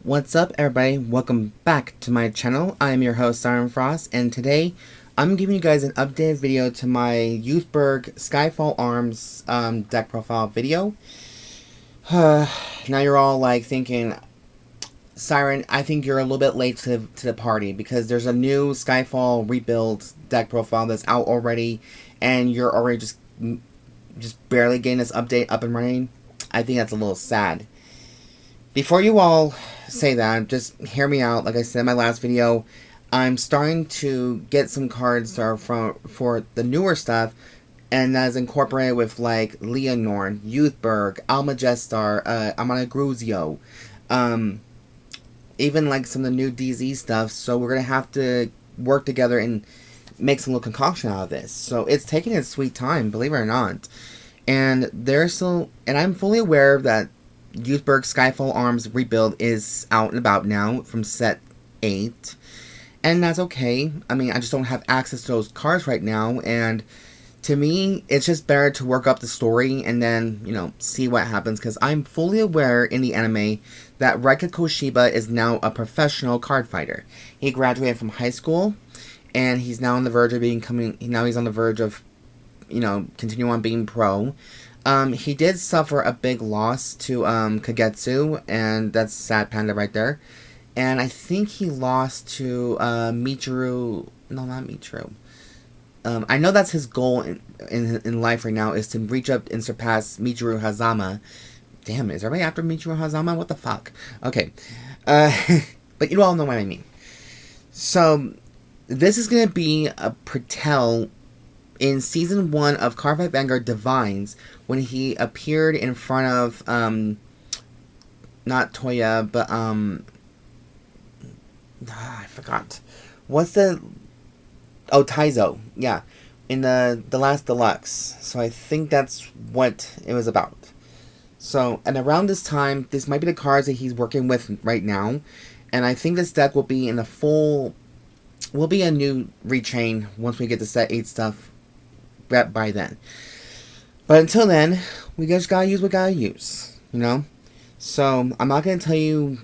What's up, everybody? Welcome back to my channel. I am your host, Siren Frost, and today I'm giving you guys an updated video to my Youthberk Skyfall Arms deck profile video. Now you're all like thinking, Siren, I think you're a little bit late to the party because there's a new Skyfall rebuild deck profile that's out already, and you're already just barely getting this update up and running. I think that's a little sad. Before you all say that, just hear me out. Like I said in my last video, I'm starting to get some cards for the newer stuff, and that is incorporated with like Leonor, Youthberk, Almagestar, Amartinoa, even like some of the new DZ stuff. So we're gonna have to work together and make some little concoction out of this. So it's taking its sweet time, believe it or not. And I'm fully aware that Youthberk Skyfall Arms rebuild is out and about now from set 8, and that's okay. I mean, I just don't have access to those cards right now, and to me, it's just better to work up the story and then, you know, see what happens, because I'm fully aware in the anime that Raika Koshiba is now a professional card fighter. He graduated from high school, and he's now on the verge of you know, continue on being pro. He did suffer a big loss to Kagetsu, and that's Sad Panda right there. And I think he lost to Michiru. No, not Michiru. I know that's his goal in life right now, is to reach up and surpass Michiru Hazama. Damn, is everybody after Michiru Hazama? What the fuck? Okay. But you all know what I mean. So, this is going to be a Patel in Season 1 of Cardfight Vanguard Divines, when he appeared in front of, not Toya, but, I forgot. Taizo, yeah, in the last deluxe. So I think that's what it was about. So, and around this time, this might be the cards that he's working with right now, and I think this deck will be in will be a new rechain once we get to set 8 stuff by then. But until then, we just gotta use what we gotta use, you know? So, I'm not gonna tell you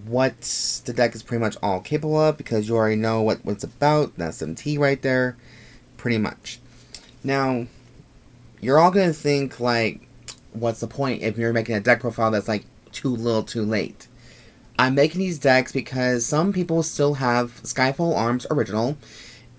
what the deck is pretty much all capable of, because you already know what it's about. That's some tea right there, pretty much. Now, you're all gonna think, like, what's the point if you're making a deck profile that's, like, too little too late? I'm making these decks because some people still have Skyfall Arms Original,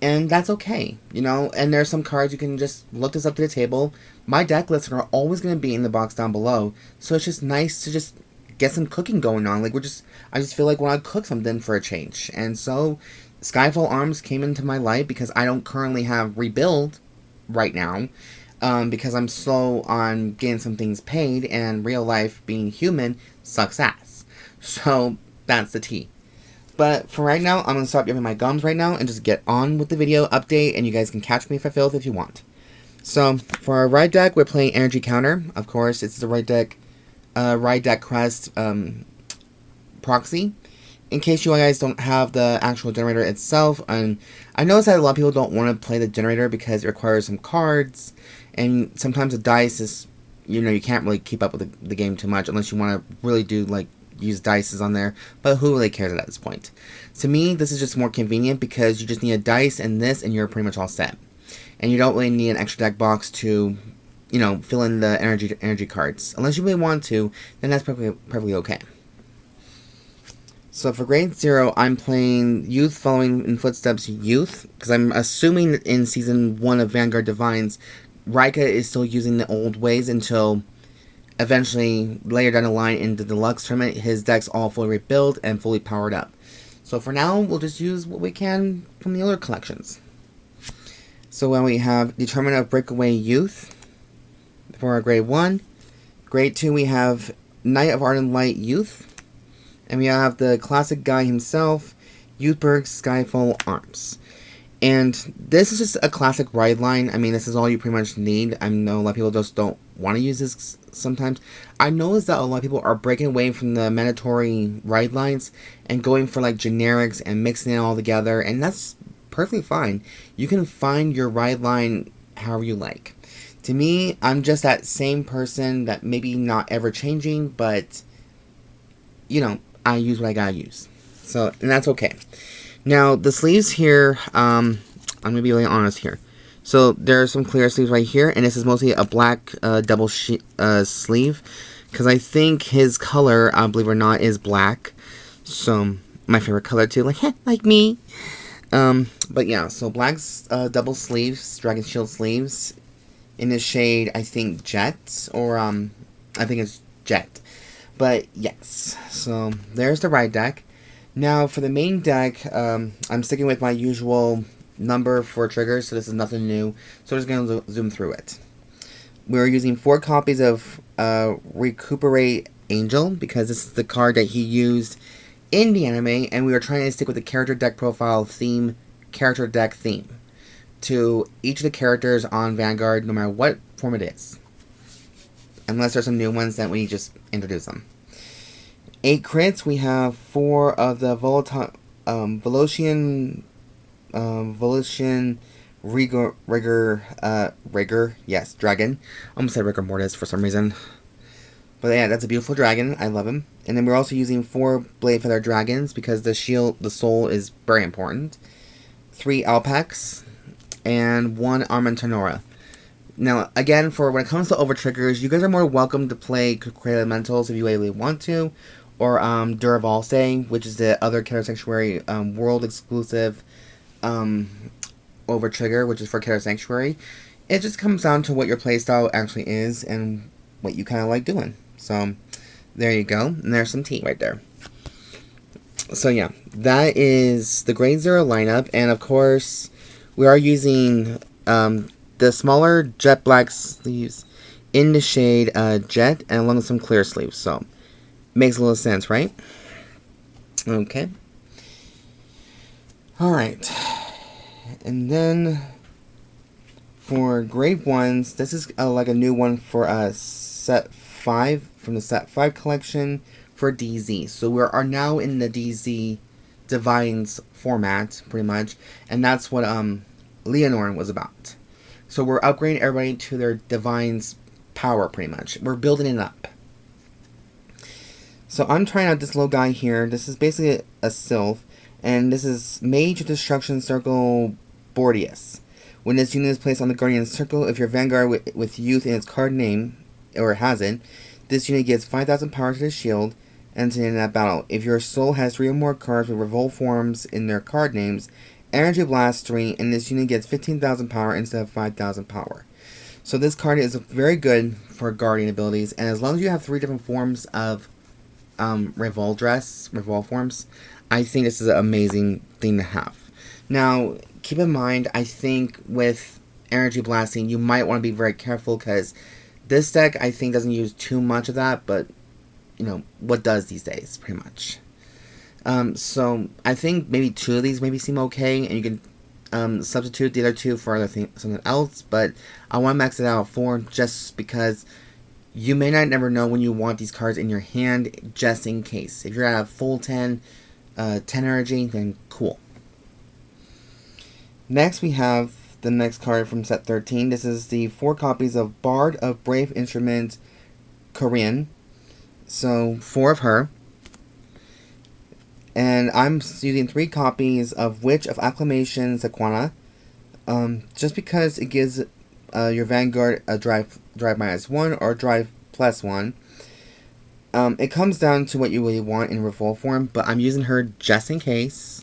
and that's okay, you know, and there's some cards you can just look this up to the table. My deck lists are always going to be in the box down below, so it's just nice to just get some cooking going on. Like, I just feel like when I cook something for a change. And so, Skyfall Arms came into my life because I don't currently have Rebuild right now, because I'm slow on getting some things paid, and real life, being human, sucks ass. So, that's the tea. But for right now, I'm going to stop giving my gums right now and just get on with the video update, and you guys can catch me for filth if you want. So, for our ride deck, we're playing Energy Counter. Of course, it's the ride deck Crest proxy. In case you guys don't have the actual generator itself, and I notice that a lot of people don't want to play the generator because it requires some cards, and sometimes the dice is, you know, you can't really keep up with the game too much unless you want to really do, like, use dices on there, but who really cares at this point? To me, this is just more convenient because you just need a dice and this, and you're pretty much all set. And you don't really need an extra deck box to, you know, fill in the energy cards. Unless you really want to, then that's perfectly okay. So for grade 0, I'm playing Youth following in footsteps Youth, because I'm assuming that in Season 1 of Vanguard Divines, Raika is still using the old ways until eventually, later down the line in the deluxe tournament, his deck's all fully rebuilt and fully powered up. So for now, we'll just use what we can from the other collections. So when we have Determinant of Breakaway Youth for our grade 1. Grade 2, we have Knight of Ardent Light Youth. And we have the classic guy himself, Youthberk Skyfall Arms. And this is just a classic ride line. I mean, this is all you pretty much need. I know a lot of people just don't want to use this sometimes. I noticed that a lot of people are breaking away from the mandatory ride lines and going for like generics and mixing it all together, and that's perfectly fine. You can find your ride line however you like. To me, I'm just that same person that maybe not ever changing, but, you know, I use what I gotta use. So, and that's okay. Now, the sleeves here, I'm gonna be really honest here. So, there are some clear sleeves right here, and this is mostly a black double sleeve. Because I think his color, believe it or not, is black. So, my favorite color too, like me. But yeah, so black's double sleeves, Dragon Shield sleeves, in the shade, I think, Jet, or, I think it's Jet. But, yes, so there's the right deck. Now, for the main deck, I'm sticking with my usual number for triggers, so this is nothing new, so I'm just going to zoom through it. We're using 4 copies of Recuperate Angel, because this is the card that he used in the anime, and we were trying to stick with the character deck profile theme, character deck theme, to each of the characters on Vanguard, no matter what form it is. Unless there's some new ones that we just introduce them. 8 crits, we have 4 of the Volition, Rigor, yes, dragon. I almost said Rigor Mortis for some reason. But yeah, that's a beautiful dragon. I love him. And then we're also using 4 Blade Feather Dragons because the shield, the soul is very important. 3 Alpaccs and 1 Amartinoa. Now, again, for when it comes to over triggers, you guys are more welcome to play Create Elementals if you really want to, or Duravalse, which is the other Keter Sanctuary world exclusive over trigger, which is for Keter Sanctuary. It just comes down to what your playstyle actually is and what you kind of like doing. So, there you go. And there's some tea right there. So, yeah. That is the Grade 0 lineup. And, of course, we are using the smaller jet black sleeves in the shade Jet and along with some clear sleeves. So, makes a little sense, right? Okay. Alright. And then, for grade 1s, this is like a new one for set 5 from the set 5 collection for DZ. So we are now in the DZ Divines format, pretty much. And that's what Leonore was about. So we're upgrading everybody to their Divines power, pretty much. We're building it up. So I'm trying out this little guy here. This is basically a Sylph. And this is Mage Destruction Circle Berdeis. When this unit is placed on the Guardian Circle, if your Vanguard with Youth in its card name, or has it, this unit gets 5,000 power to the shield, and to end that battle. If your soul has 3 or more cards with Revolt forms in their card names, Energy Blast 3, and this unit gets 15,000 power instead of 5,000 power. So this card is very good for Guardian abilities, and as long as you have 3 different forms of Revolt forms, I think this is an amazing thing to have. Now, keep in mind, I think with Energy Blasting, you might want to be very careful, because this deck, I think, doesn't use too much of that, but, you know, what does these days, pretty much. So, I think maybe 2 of these maybe seem okay, and you can substitute the other 2 for something else, but I want to max it out at 4 just because you may not never know when you want these cards in your hand, just in case. If you're at a full 10 energy, then cool. Next, we have the next card from set 13. This is the 4 copies of Bard of Brave Instrument Corino. So, 4 of her. And I'm using 3 copies of Witch of Accumulation Sequana. Just because it gives your Vanguard a drive -1 or drive +1. It comes down to what you really want in Revolt form, but I'm using her just in case.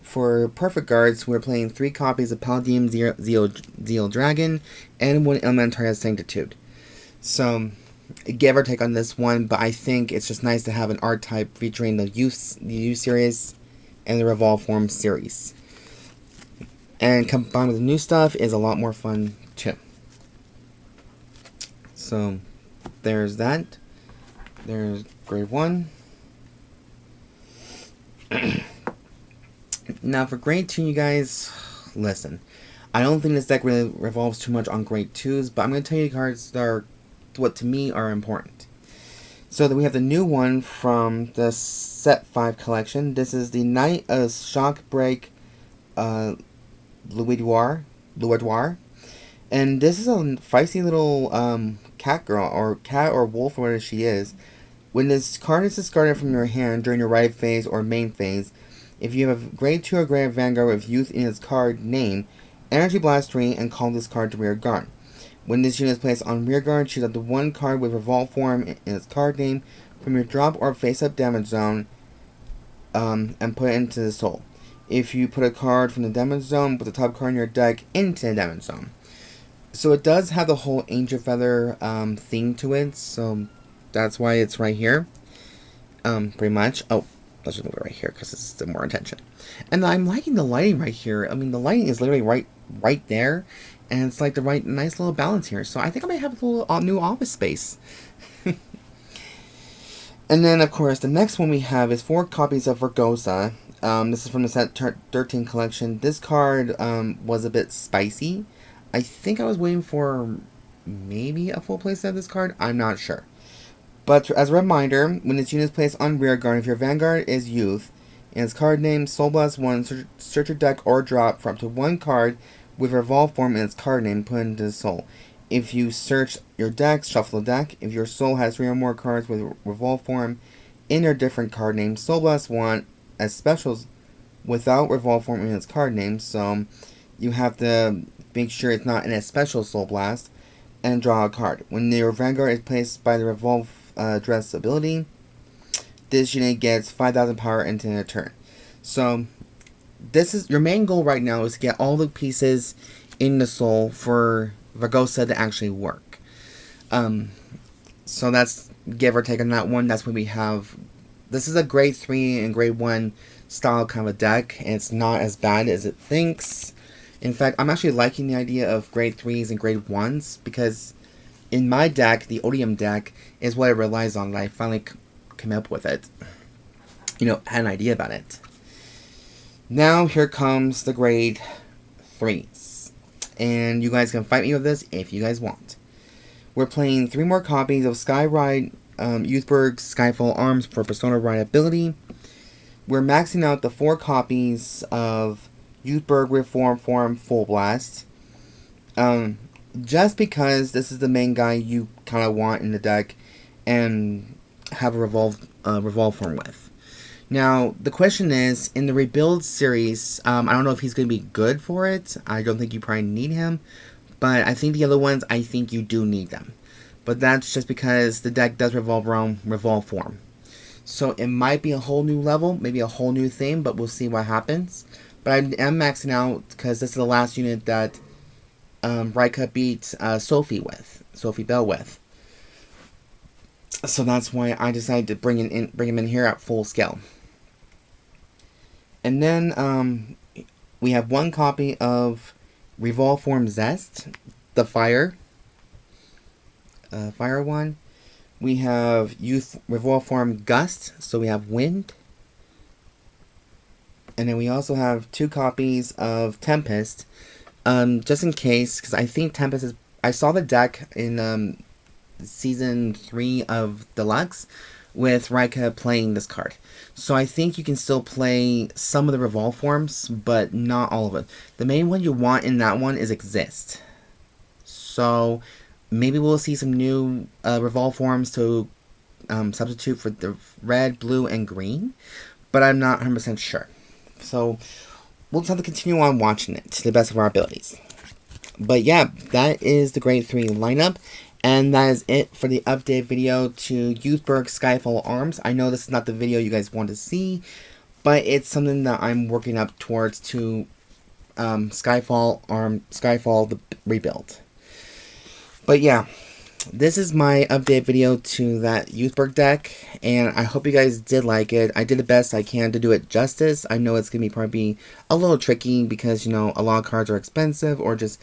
For Perfect Guards, we're playing 3 copies of Palladium Zeal Dragon and 1 Elementaria Sanctitude. So, give or take on this one, but I think it's just nice to have an art type featuring the Youth series and the Revolve Form series. And combined with the new stuff is a lot more fun too. So, there's that. There's grade 1. Now for grade 2, you guys, listen. I don't think this deck really revolves too much on grade 2s, but I'm going to tell you the cards that are, what to me are important. So that we have the new one from the set 5 collection. This is the Knight of Shockbreak Luidwaar. And this is a feisty little cat girl, or cat or wolf, or whatever she is. When this card is discarded from your hand during your right phase or main phase, if you have a grade 2 or greater Vanguard with Youth in its card name, Energy Blast 3 and call this card to rear guard. When this unit is placed on rear guard, choose up to one card with Revolve form in its card name from your drop or face-up damage zone and put it into the soul. If you put a card from the damage zone, put the top card in your deck into the damage zone. So it does have the whole Angel Feather theme to it, so that's why it's right here. Pretty much. Oh, let's just move it right here because it's the more attention. And I'm liking the lighting right here. I mean, the lighting is literally right there, and it's like the nice little balance here. So I think I might have a little new office space. And then, of course, the next one we have is 4 copies of Vergosa. This is from the set 13 collection. This card was a bit spicy. I think I was waiting for maybe a full playset of this card. I'm not sure. But as a reminder, when this unit is placed on rear guard, if your Vanguard is Youth, and its card name Soul Blast 1, search your deck or drop for up to one card with Revolve form in its card name put into the Soul. If you search your deck, shuffle the deck. If your Soul has 3 or more cards with Revolve form in their different card names, Soul Blast 1 as specials without Revolve form in its card name. So you have to make sure it's not in a special Soul Blast and draw a card. When your Vanguard is placed by the RevolDress ability, this unit gets 5,000 power into a turn. So this is your main goal right now, is to get all the pieces in the Soul for Vergosa to actually work. So that's give or take on that one. That's what we have. This is a grade 3 and grade 1 style kind of a deck, and it's not as bad as it thinks. In fact, I'm actually liking the idea of grade 3s and grade 1s, because in my deck, the Odium deck is what it relies on, and I finally came up with it. You know, had an idea about it. Now, here comes the grade 3s. And you guys can fight me with this if you guys want. We're playing 3 more copies of Skyride, Youthberk, Skyfall Arms for Persona Ride ability. We're maxing out the 4 copies of Youthberk Reform Form Full Blast. Just because this is the main guy you kind of want in the deck and have a revolve form with. Now, the question is, in the Rebuild series, I don't know if he's going to be good for it. I don't think you probably need him. But I think the other ones, I think you do need them. But that's just because the deck does revolve around Revolve form. So it might be a whole new level, maybe a whole new theme, but we'll see what happens. But I am maxing out because this is the last unit that Raika beat Sophie Bell with. So that's why I decided to bring him in here at full scale. And then we have 1 copy of Revolve Form Zest, the fire one. We have Youth Revolve Form Gust, so we have wind. And then we also have 2 copies of Tempest, just in case, because I think Tempest is. I saw the deck in Season 3 of Deluxe with Raika playing this card. So I think you can still play some of the Revolve forms, but not all of it. The main one you want in that one is Exist. So maybe we'll see some new Revolve forms to substitute for the red, blue, and green, but I'm not 100% sure. So we'll just have to continue on watching it to the best of our abilities. But yeah, that is the grade 3 lineup. And that is it for the update video to Youthberk Skyfall Arms. I know this is not the video you guys want to see, but it's something that I'm working up towards to Skyfall the rebuild. But yeah, this is my update video to that Youthberk deck, and I hope you guys did like it. I did the best I can to do it justice. I know it's going to be probably a little tricky because, you know, a lot of cards are expensive or just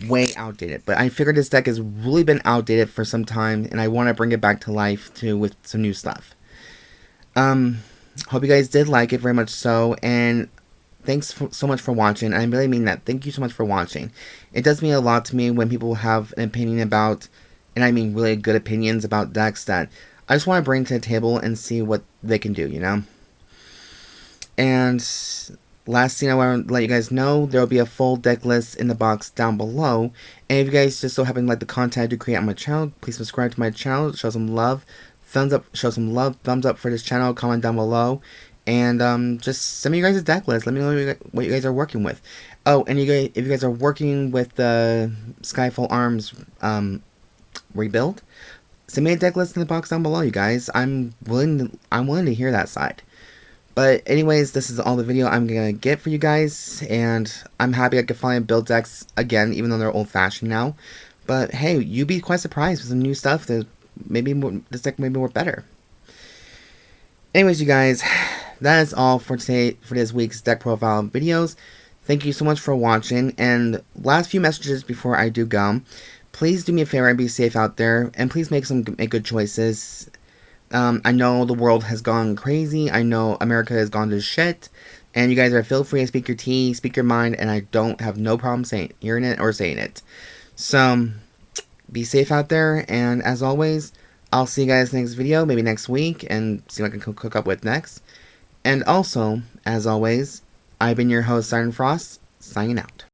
way outdated, but I figured this deck has really been outdated for some time, and I want to bring it back to life too with some new stuff. Hope you guys did like it, very much so, and thanks so much for watching. I really mean that. Thank you so much for watching. It does mean a lot to me when people have an opinion about, and I mean really good opinions about decks that I just want to bring to the table and see what they can do, you know? And last thing I want to let you guys know, there will be a full deck list in the box down below. And if you guys just so happen to like the content I do create on my channel, please subscribe to my channel. Show some love thumbs up, show some love, thumbs up for this channel, comment down below, and just send me you guys a deck list. Let me know what you guys are working with. Oh, and if you guys are working with the Skyfall Arms rebuild, send me a deck list in the box down below, you guys. I'm willing to hear that side. But anyways, this is all the video I'm gonna get for you guys, and I'm happy I could finally build decks again, even though they're old-fashioned now. But hey, you'd be quite surprised with some new stuff that maybe this deck maybe work better. Anyways, you guys, that is all for today for this week's deck profile videos. Thank you so much for watching, and last few messages before I do go. Please do me a favor and be safe out there, and please make good choices. I know the world has gone crazy. I know America has gone to shit, and you guys are feel free to speak your tea, speak your mind, and I don't have no problem hearing it or saying it. So, be safe out there, and as always, I'll see you guys next video, maybe next week, and see what I can cook up with next. And also, as always, I've been your host, Siren Frost, signing out.